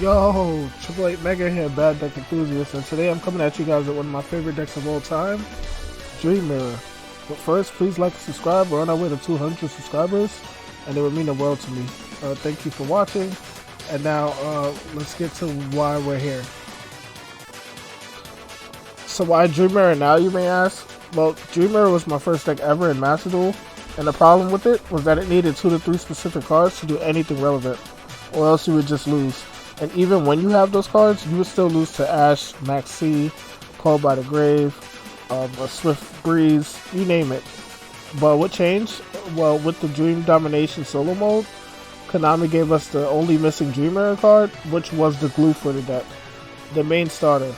Yo, Triple Eight Mega here, Bad Deck Enthusiast, and today I'm coming at you guys with one of my favorite decks of all time, Dream Mirror. But first, please like and subscribe. We're on our way to 200 subscribers, and it would mean the world to me. Thank you for watching, and now let's get to why we're here. So why Dream Mirror now, you may ask? Well, Dream Mirror was my first deck ever in Master Duel, and the problem with it was that it needed 2 to 3 specific cards to do anything relevant, or else you would just lose. And even when you have those cards, you would still lose to Ash, Max C, Called by the Grave, a Swift Breeze, you name it. But what changed? Well, with the Dream Domination solo mode, Konami gave us the only missing Dream Mirror card, which was the glue for the deck. The main starter,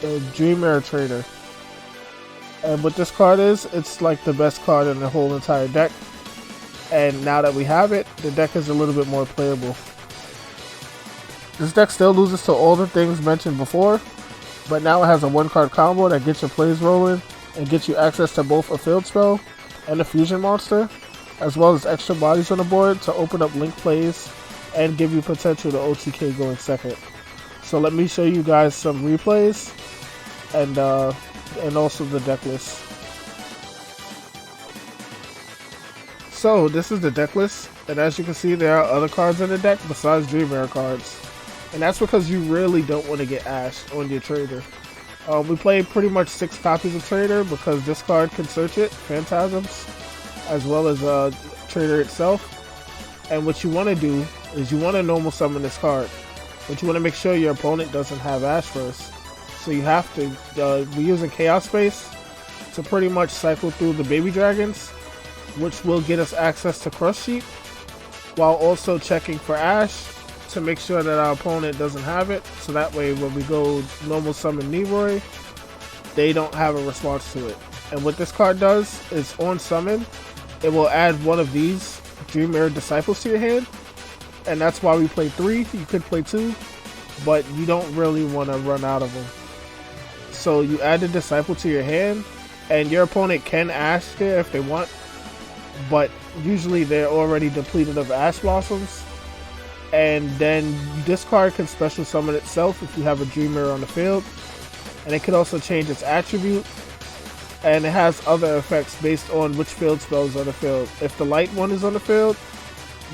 the Dream Mirror Trader. And what this card is, it's like the best card in the whole entire deck. And now that we have it, the deck is a little bit more playable. This deck still loses to all the things mentioned before, but now it has a 1-card combo that gets your plays rolling and gets you access to both a field spell and a fusion monster, as well as extra bodies on the board to open up link plays and give you potential to OTK going second. So let me show you guys some replays and also the deck list. So this is the deck list, and as you can see, there are other cards in the deck besides Dream Mirror cards. And that's because you really don't want to get Ash on your Trader. We play pretty much 6 copies of Trader because this card can search it, Phantasms, as well as Trader itself. And what you want to do is you want to normal summon this card, but you want to make sure your opponent doesn't have Ash first. So you have to be using Chaos Space to pretty much cycle through the baby dragons, which will get us access to Crush Sheep, while also checking for Ash to make sure that our opponent doesn't have it, so that way when we go normal summon Leroy, they don't have a response to it. And what this card does is on summon, it will add one of these Dream Mirror Disciples to your hand, and that's why we play 3. You could play 2, but you don't really want to run out of them. So you add the Disciple to your hand, and your opponent can Ash there if they want, but usually they're already depleted of Ash Blossoms. And then this card can special summon itself if you have a Dream Mirror on the field, and it can also change its attribute, and it has other effects based on which field spells are on the field. If the light one is on the field,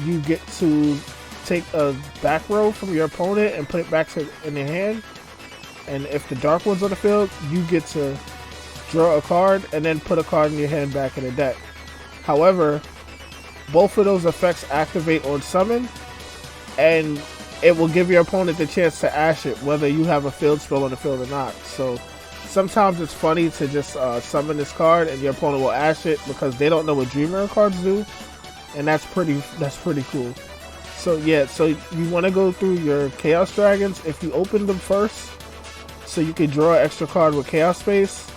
you get to take a back row from your opponent and put it back in your hand, and if the dark one's on the field, you get to draw a card and then put a card in your hand back in the deck. However, both of those effects activate on summon, and it will give your opponent the chance to Ash it, whether you have a field spell on the field or not. So sometimes it's funny to just summon this card and your opponent will Ash it because they don't know what Dream Mirror cards do, and that's pretty cool. So yeah, so you want to go through your Chaos Dragons if you open them first, so you can draw an extra card with Chaos Space,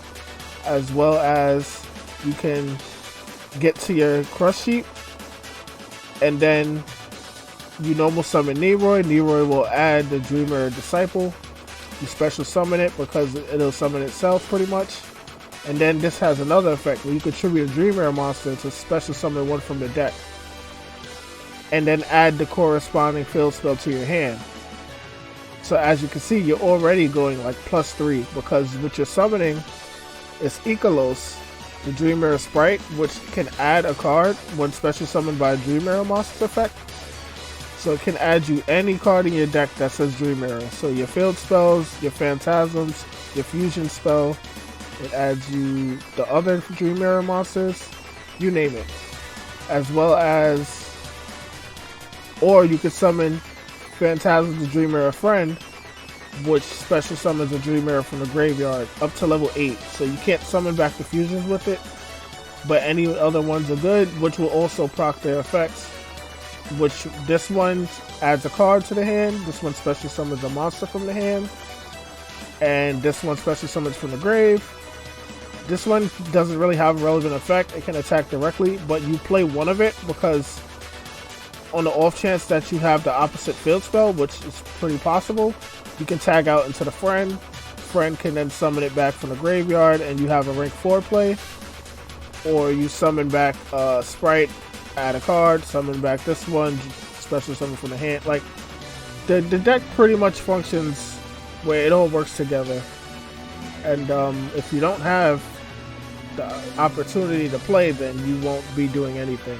as well as you can get to your Crush Sheep, and then you normal summon Leroy. Leroy will add the Dream Mirror Disciple. You special summon it because it'll summon itself pretty much. And then this has another effect where you contribute a Dream Mirror monster to special summon one from the deck, and then add the corresponding field spell to your hand. So as you can see, you're already going like +3 because what you're summoning is Ikalos, the Dream Mirror Sprite, which can add a card when special summoned by a Dream Mirror monster effect. So it can add you any card in your deck that says Dream Mirror. So your field spells, your Phantasms, your fusion spell, it adds you the other Dream Mirror monsters, you name it. As well as, or you could summon Phantasms, the Dream Mirror Friend, which special summons a Dream Mirror from the graveyard up to level 8. So you can't summon back the fusions with it, but any other ones are good, which will also proc their effects. Which this one adds a card to the hand, this one special summons a monster from the hand, and this one special summons from the grave. This one doesn't really have a relevant effect, it can attack directly, but you play one of it because on the off chance that you have the opposite field spell, which is pretty possible, you can tag out into the friend. Friend can then summon it back from the graveyard and you have a rank 4 play. Or you summon back Sprite, add a card, summon back this one, special summon from the hand. Like, the deck pretty much functions where it all works together. And if you don't have the opportunity to play, then you won't be doing anything.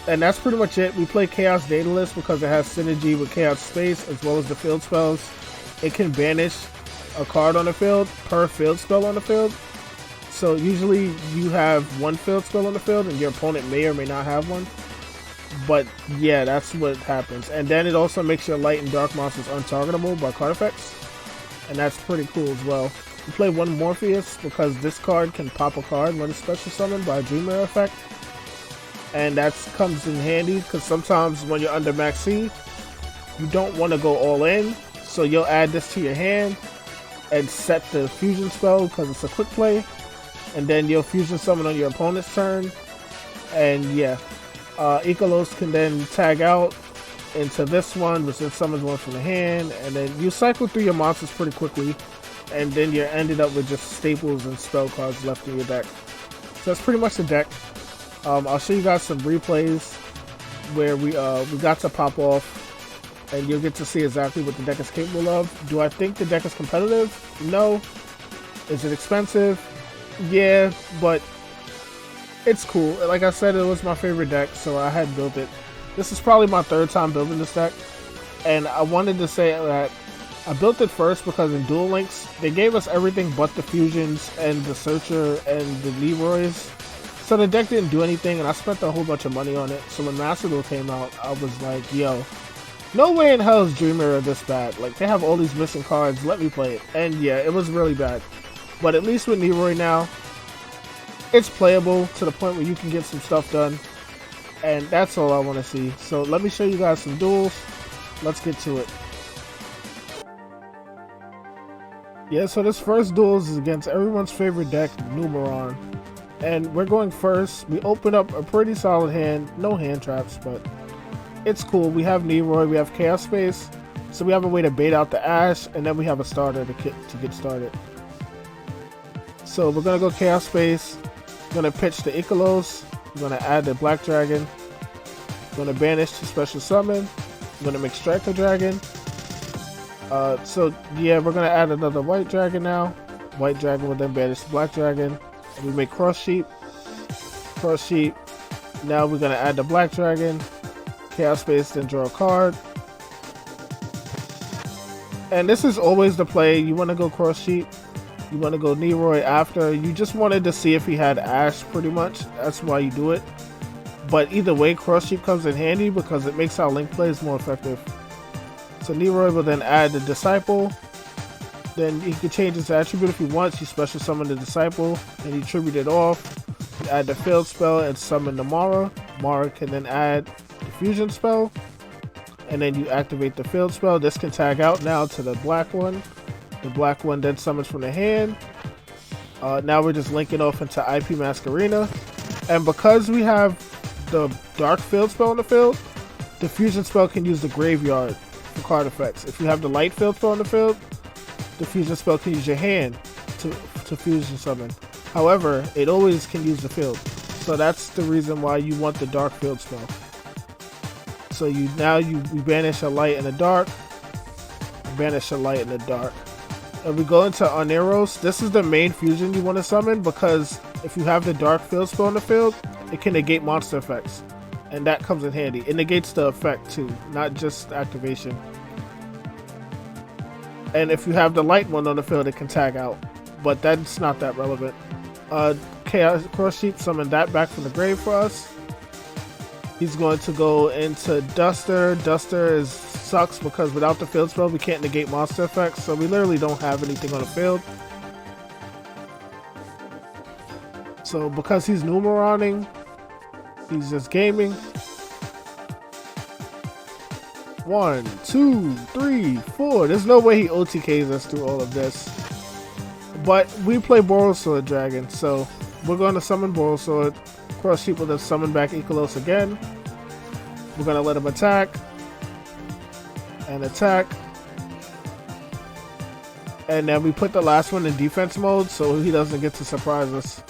And that's pretty much it. We play Chaos Daedalus because it has synergy with Chaos Space as well as the field spells. It can banish a card on the field per field spell on the field. So usually you have one field spell on the field and your opponent may or may not have one. But yeah, that's what happens. And then it also makes your light and dark monsters untargetable by card effects. And that's pretty cool as well. We play one Morpheus because this card can pop a card when it's special summoned by a Dream Mirror effect. And that comes in handy because sometimes when you're under max C, you don't want to go all in. So you'll add this to your hand and set the fusion spell because it's a quick play. And then you'll fusion summon on your opponent's turn. And yeah, Ikalos can then tag out into this one, which then summons one from the hand. And then you cycle through your monsters pretty quickly. And then you're ended up with just staples and spell cards left in your deck. So that's pretty much the deck. I'll show you guys some replays where we got to pop off, and you'll get to see exactly what the deck is capable of. Do I think the deck is competitive? No. Is it expensive? Yeah, but it's cool. Like I said, it was my favorite deck, so I had built it. This is probably my third time building this deck, and I wanted to say that I built it first because in Duel Links, they gave us everything but the fusions and the Searcher and the Leroys. So the deck didn't do anything, and I spent a whole bunch of money on it. So when MASTERDUEL came out, I was like, yo, no way in hell is Dream Mirror this bad. Like, they have all these missing cards, let me play it. And yeah, it was really bad. But at least with Leroy now, it's playable to the point where you can get some stuff done. And that's all I want to see. So let me show you guys some duels. Let's get to it. Yeah, so this first duel is against everyone's favorite deck, Numeron. And we're going first. We open up a pretty solid hand. No hand traps, but it's cool. We have Leroy, we have Chaos Space. So we have a way to bait out the Ash, and then we have a starter to get started. So we're going to go Chaos Space. We're going to pitch the Ikalos. We're going to add the Black Dragon. We're going to banish to special summon. We're going to make Strike the Dragon. So yeah, we're going to add another White Dragon now. White Dragon will then banish the Black Dragon. We make Cross Sheep. Cross Sheep. Now we're going to add the Black Dragon. Chaos Space, then draw a card. And this is always the play. You want to go Cross Sheep. You want to go Leroy after. You just wanted to see if he had Ash, pretty much. That's why you do it. But either way, Cross Sheep comes in handy because it makes our link plays more effective. So Leroy will then add the Disciple. Then he can change his attribute if he wants. You special summon the Disciple and you tribute it off. You add the field spell and summon the Mara. Mara can then add the fusion spell. And then you activate the field spell. This can tag out now to the black one. The black one then summons from the hand. Now we're just linking off into IP Masquerena. And because we have the dark field spell in the field, the fusion spell can use the graveyard for card effects. If you have the light field spell in the field, the fusion spell can use your hand to fusion summon. However, it always can use the field. So that's the reason why you want the dark field spell. So you banish a light and a dark. Banish a light and a dark. And we go into Oneros. This is the main fusion you want to summon because if you have the dark field spell in the field, it can negate monster effects. And that comes in handy. It negates the effect too, not just activation. And if you have the light one on the field, it can tag out. But that's not that relevant. Chaos Cross Sheep, summon that back from the grave for us. He's going to go into Duster. Duster sucks because without the field spell, we can't negate monster effects. So we literally don't have anything on the field. So because he's Numeroning, he's just gaming. 1, 2, 3, 4. There's no way he OTKs us through all of this. But we play Borrelsword Dragon, so we're going to summon Borrelsword. Cross Sheep will then summon back Ikalos again. We're going to let him attack. And attack. And then we put the last one in defense mode so he doesn't get to surprise us.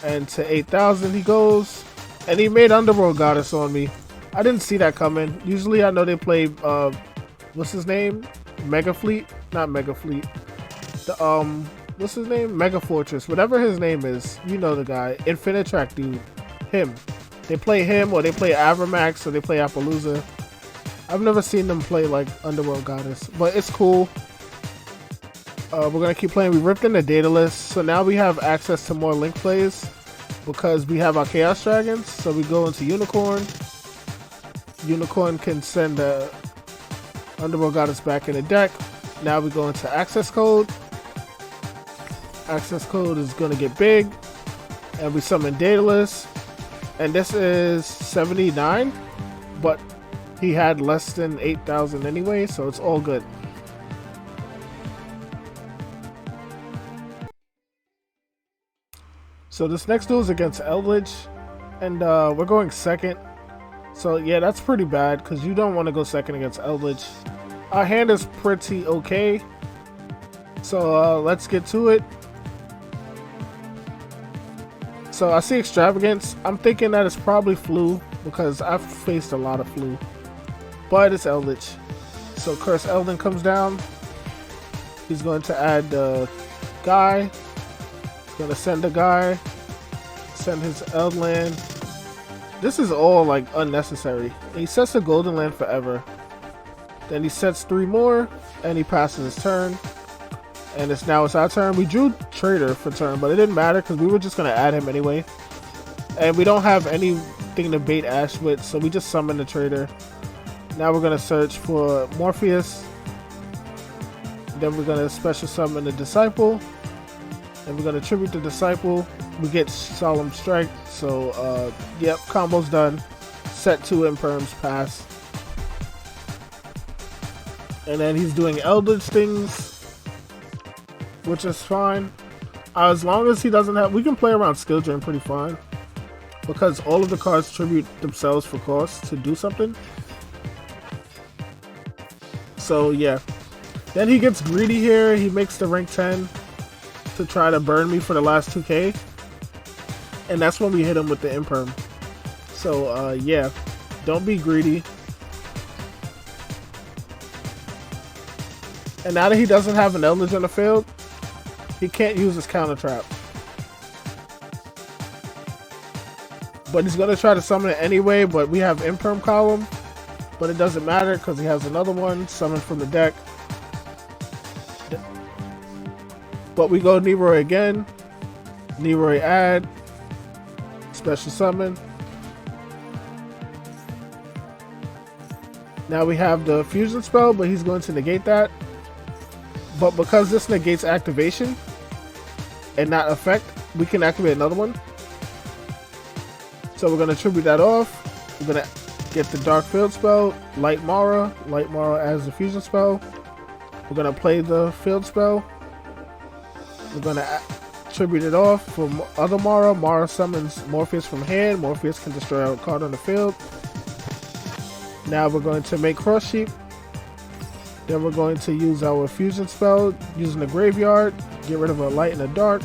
And to 8,000 he goes. And he made Underworld Goddess on me. I didn't see that coming. Usually I know they play, what's his name? Mega Fleet? Not Mega Fleet. The, what's his name? Mega Fortress. Whatever his name is. You know the guy. Infinitrack dude. Him. They play him, or they play Avramax, or they play Appaloosa. I've never seen them play like Underworld Goddess, but it's cool. We're gonna keep playing. We ripped in the data list, so now we have access to more link plays because we have our Chaos Dragons. So we go into Unicorn. Unicorn can send the Underworld Goddess back in the deck. Now we go into Access Code. Access Code is gonna get big, and we summon Daedalus. And this is 79, but he had less than 8,000 anyway, so it's all good. So this next duel is against Eldritch, and we're going second. So yeah, that's pretty bad because you don't want to go second against Eldritch. Our hand is pretty okay, so let's get to it. So I see Extravagance. I'm thinking that it's probably Flu because I've faced a lot of Flu, but it's Eldritch. So Curse Elden comes down. He's going to add the guy. He's going to send the guy. Send his Eldland. This is all like unnecessary. And he sets the Golden Land forever. Then he sets 3 more and he passes his turn. And it's our turn. We drew Trader for turn, but it didn't matter because we were just going to add him anyway. And we don't have anything to bait Ash with, so we just summon the Trader. Now we're going to search for Morpheus. Then we're going to special summon the Disciple. And we're going to tribute the Disciple. We get Solemn Strike, so yep, combo's done. Set 2 Imperms, pass. And then he's doing Eldritch things, which is fine. As long as he doesn't have... We can play around Skill Drain pretty fine. Because all of the cards tribute themselves for cost to do something. So, yeah. Then he gets greedy here. He makes the rank 10 to try to burn me for the last 2k. And that's when we hit him with the Imperm. So, yeah. Don't be greedy. And now that he doesn't have an Eldritch on the field, he can't use his counter trap. But he's going to try to summon it anyway, but we have Imperm column. But it doesn't matter because he has another one summoned from the deck. But we go Neroy again. Neroy add. Special summon. Now we have the fusion spell, but he's going to negate that. But because this negates activation and not effect, we can activate another one. So we're going to tribute that off. We're going to get the Dark Field spell, Light Mara. Light Mara as the fusion spell. We're going to play the field spell. We're going to tribute it off for other Mara. Mara summons Morpheus from hand. Morpheus can destroy a card on the field. Now we're going to make Cross Sheep. Then we're going to use our fusion spell using the graveyard. Get rid of a light and a dark.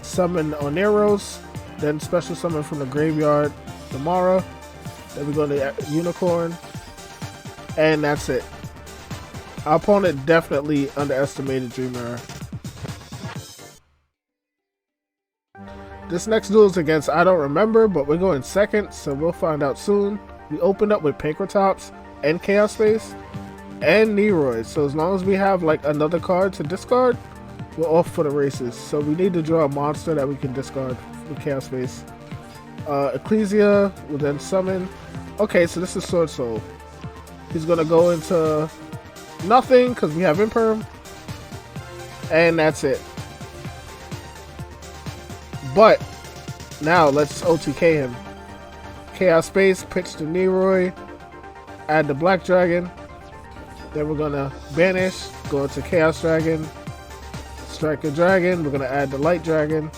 Summon Oneros. Then special summon from the graveyard the Mara. Then we go to Unicorn. And that's it. Our opponent definitely underestimated Dreamer. This next duel is against I don't remember, but we're going second, so we'll find out soon. We opened up with Pancratops and Chaos Space and Neroy, so as long as we have like another card to discard, we're off for the races. So we need to draw a monster that we can discard with Chaos Space. Ecclesia will then summon. Okay, so this is Sword Soul. He's gonna go into nothing because we have Imperm, and that's it. But now let's OTK him. Chaos Space, pitch to Neroy, add the Black Dragon. Then we're gonna banish, go into Chaos Dragon, strike a dragon. We're gonna add the Light Dragon,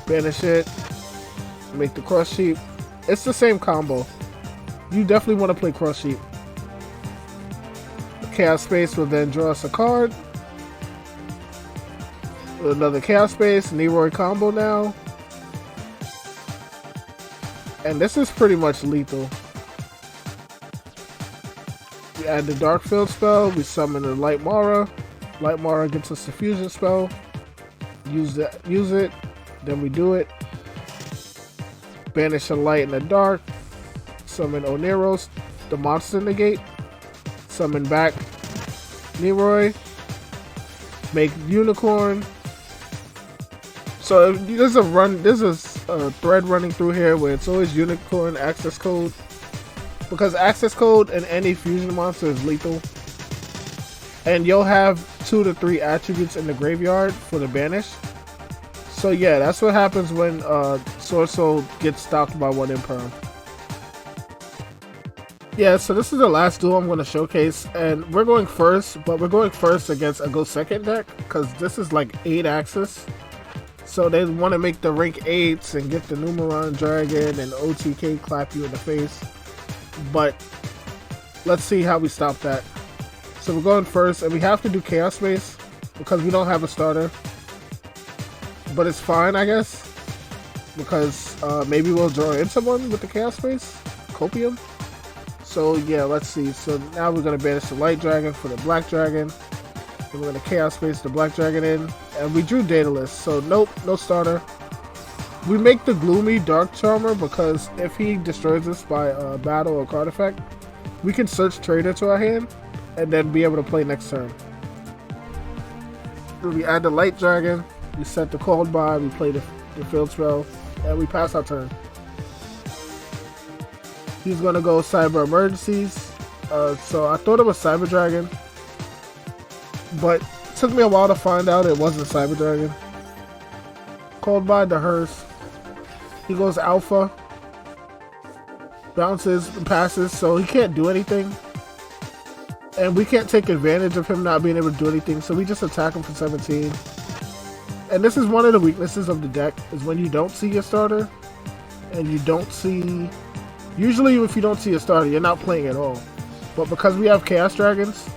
banish it, make the Cross Sheep. It's the same combo. You definitely want to play Cross Sheep. Chaos Space will then draw us a card. Another Chaos Space, Neroy combo now. And this is pretty much lethal. We add the Dark Field spell, we summon the Light Mara. Light Mara gets us the fusion spell. Use it, then we do it. Banish the light and the dark. Summon Oneros, the monster negate. Summon back Leroy. Make unicorn. So there's a thread running through here where it's always unicorn access code, because access code in any fusion monster is lethal, and you'll have 2 to 3 attributes in the graveyard for the banish. So yeah, that's what happens when Sword Soul gets stopped by 1 Imperm. Yeah, so this is the last duel I'm going to showcase, and we're going first, but we're going first against a go second deck, because this is like 8 axis. So they want to make the rank 8s and get the Numeron Dragon and OTK clap you in the face. But let's see how we stop that. So we're going first, and we have to do Chaos Space because we don't have a starter. But it's fine, I guess, because maybe we'll draw into one with the Chaos Space, Copium. So yeah, let's see. So now we're going to banish the Light Dragon for the Black Dragon. And we're going to Chaos Space the Black Dragon in. And we drew Daedalus, so nope, no starter. We make the Gloomy Dark Charmer because if he destroys us by battle or card effect, we can search Trader to our hand and then be able to play next turn. So we add the Light Dragon, we set the Cold by, we play the field spell, and we pass our turn. He's going to go Cyber Emergencies. So I thought it was Cyber Dragon, but it took me a while to find out it wasn't Cyber Dragon. Called by the Hearse. He goes Alpha. Bounces and passes, so he can't do anything. And we can't take advantage of him not being able to do anything, so we just attack him for 17. And this is one of the weaknesses of the deck, is when you don't see your starter, and you don't see... Usually if you don't see a starter, you're not playing at all. But because we have Chaos Dragons,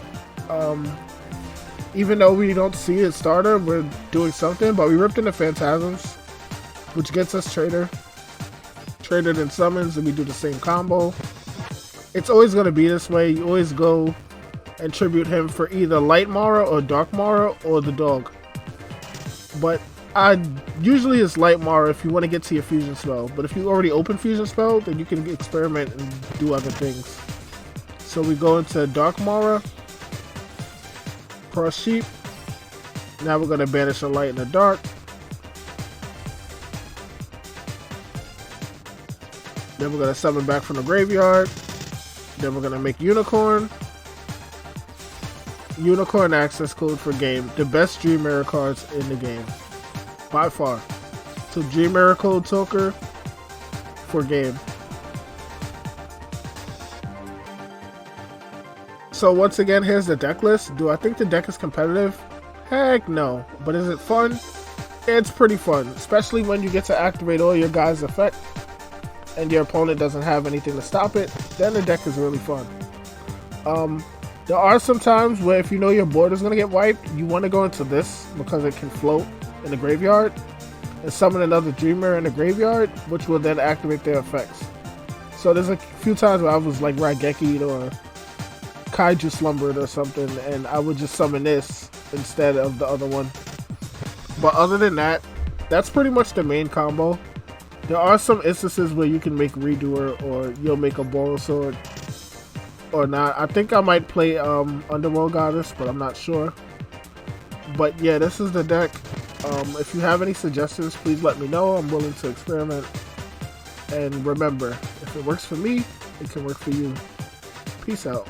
even though we don't see his starter, we're doing something. But we ripped into Phantasms, which gets us Trader. Trader then summons, and we do the same combo. It's always going to be this way. You always go and tribute him for either Light Mara or Dark Mara or the dog. But usually it's Light Mara if you want to get to your fusion spell. But if you already open fusion spell, then you can experiment and do other things. So we go into Dark Mara. Cross Sheep. Now we're going to banish the light and the dark. Then we're going to summon back from the graveyard. Then we're going to make Unicorn. Unicorn access code for game. The best Dream Mirror cards in the game. By far. So Dream Mirror code toker for game. So once again, here's the deck list. Do I think the deck is competitive? Heck no. But is it fun? It's pretty fun. Especially when you get to activate all your guys' effect and your opponent doesn't have anything to stop it. Then the deck is really fun. There are some times where if you know your board is going to get wiped, you want to go into this because it can float in the graveyard and summon another Dreamer in the graveyard, which will then activate their effects. So there's a few times where I was like Raigeki or Kaiju Slumbered or something, and I would just summon this instead of the other one. But other than that, that's pretty much the main combo. There are some instances where you can make Redoer or you'll make a Boral Sword or not. I think I might play Underworld Goddess, but I'm not sure. But yeah, this is the deck. If you have any suggestions, please let me know. I'm willing to experiment. And remember, if it works for me, it can work for you. Peace out.